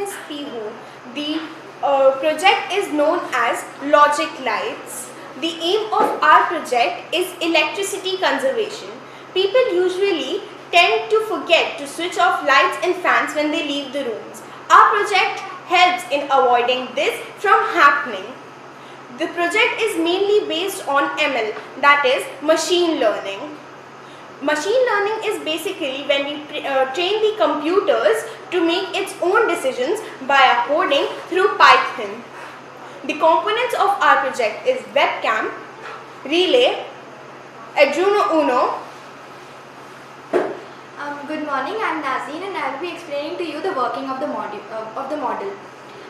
is Pihu. The project is known as Logic Lights. The aim of our project is electricity conservation. People usually tend to forget to switch off lights and fans when they leave the rooms. Our project helps in avoiding this from happening. The project is mainly based on ML, that is machine learning. Machine learning is basically when we train the computers to make its own decisions by coding through Python. The components of our project is webcam, relay, Arduino Uno. Good morning, I am Nazeen and I will be explaining to you the working of the model.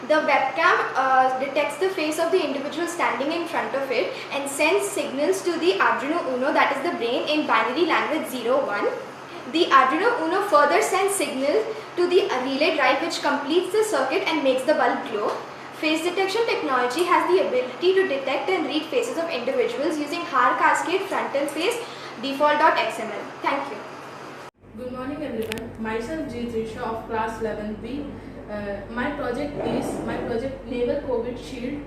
The webcam detects the face of the individual standing in front of it and sends signals to the Arduino Uno, that is the brain, in binary language 0-1. The Arduino Uno further sends signals to the relay drive, which completes the circuit and makes the bulb glow. Face detection technology has the ability to detect and read faces of individuals using Haar Cascade Frontal Face Default.xml. Thank you. Good morning everyone, myself G. Trisha of class 11B. My project Naval COVID Shield.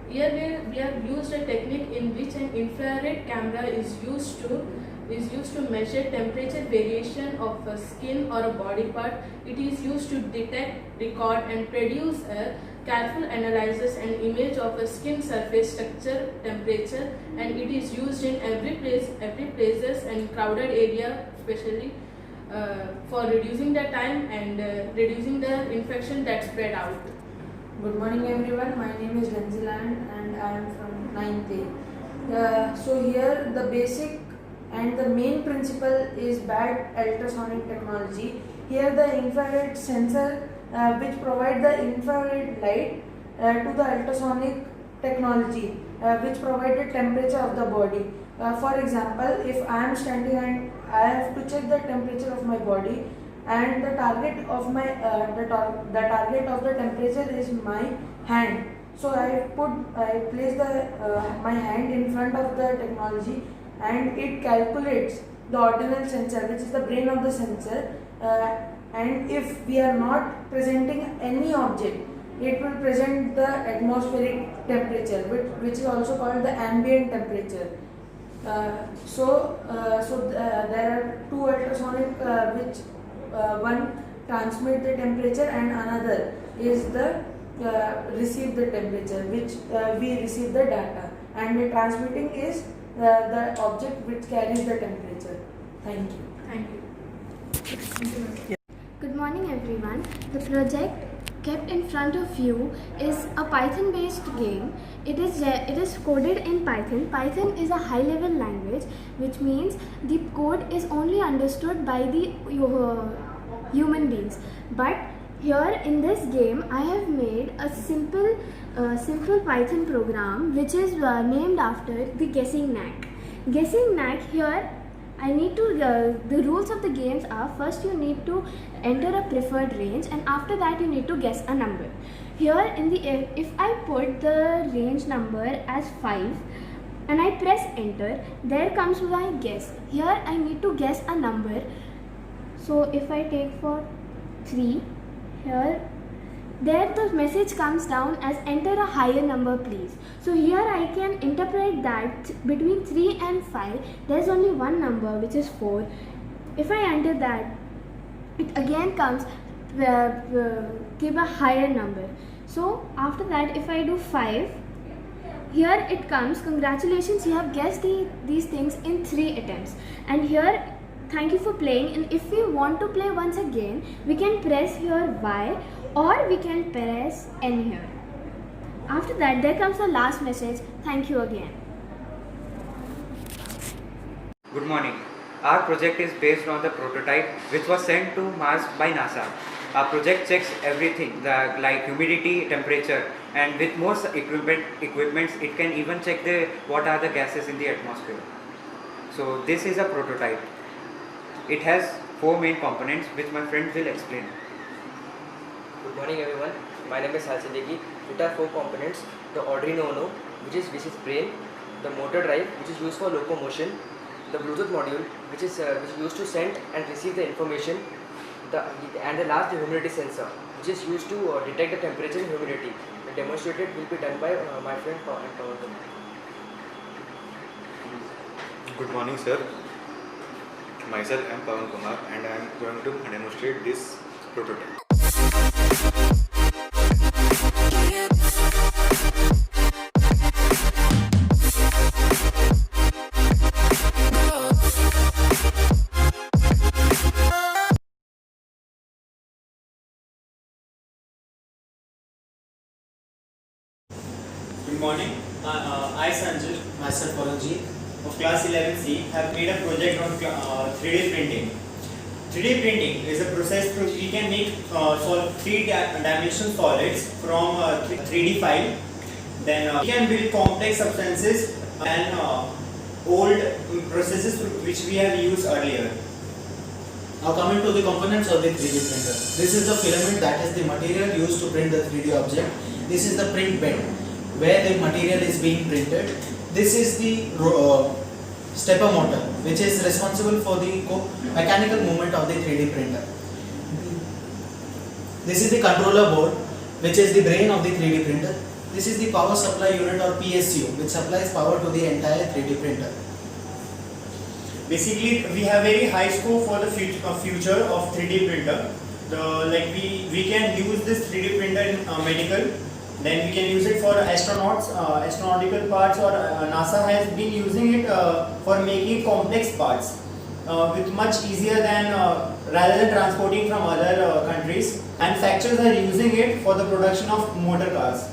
Here we have used a technique in which an infrared camera is used to measure temperature variation of a skin or a body part. It is used to detect, record and produce a careful analysis and image of a skin surface structure, temperature, and it is used in every places and crowded area, especially for reducing the time and reducing the infection that spread out. Good morning everyone, my name is Renzilan and I am from 9th A. So here the basic and the main principle is bad ultrasonic technology. Here the infrared sensor which provide the infrared light to the ultrasonic technology which provide the temperature of the body. For example, if I am standing and I have to check the temperature of my body, and the target of my the target of the temperature is my hand. So I place my hand in front of the technology, and it calculates the ordinal sensor, which is the brain of the sensor. And if we are not presenting any object, it will present the atmospheric temperature, which is also called the ambient temperature. There are two ultrasonic which one transmit the temperature and another is the receive the temperature, which we receive the data, and the transmitting is the object which carries the temperature. Thank you. Thank you. Good morning everyone. The project kept in front of you is a Python based game. It is coded in Python. Python is a high level language, which means the code is only understood by the human beings. But here in this game I have made a simple Python program which is named after the guessing knack. Guessing knack, here I need to, the rules of the games are, first you need to enter a preferred range and after that you need to guess a number. Here if I put the range number as 5 and I press enter, there comes my guess. Here I need to guess a number. So if I take for 3, there the message comes down as enter a higher number please. So here I can interpret that between 3 and 5 there is only one number, which is 4. If I enter that, it again comes give a higher number. So after that if I do 5, here it comes, congratulations, you have guessed these things in 3 attempts. And here, thank you for playing, and if we want to play once again, we can press here Y or we can press N here. After that, there comes the last message, thank you again. Good morning. Our project is based on the prototype which was sent to Mars by NASA. Our project checks everything like humidity, temperature, and with most equipments it can even check what are the gases in the atmosphere. So this is a prototype. It has 4 main components which my friend will explain. Good morning everyone, my name is Halsidegi. It has 4 components: the Arduino Uno, which is brain, the motor drive, which is used for locomotion, the Bluetooth module, which is used to send and receive the information, and the last, the humidity sensor, which is used to detect the temperature and humidity. The demonstrated will be done by my friend Pawan Kumar. Good morning, sir. Myself, I am Pawan Kumar, and I am going to demonstrate this prototype. Good morning. I, Sanjay, myself Paranjit, of class 11C, have made a project on 3D printing. 3D printing is a process through which we can make three-dimensional solids from 3D file. Then we can build complex substances and old processes which we have used earlier. Now coming to the components of the 3D printer. This is the filament, that is the material used to print the 3D object. This is the print bed where the material is being printed. This is the stepper motor, which is responsible for the mechanical movement of the 3D printer. This is the controller board, which is the brain of the 3D printer. This is the power supply unit or PSU, which supplies power to the entire 3D printer. Basically, we have very high scope for the future of 3D printer. We can use this 3D printer in medical. Then we can use it for astronauts, astronautical parts, or NASA has been using it for making complex parts with much easier than rather than transporting from other countries. Manufacturers are using it for the production of motor cars.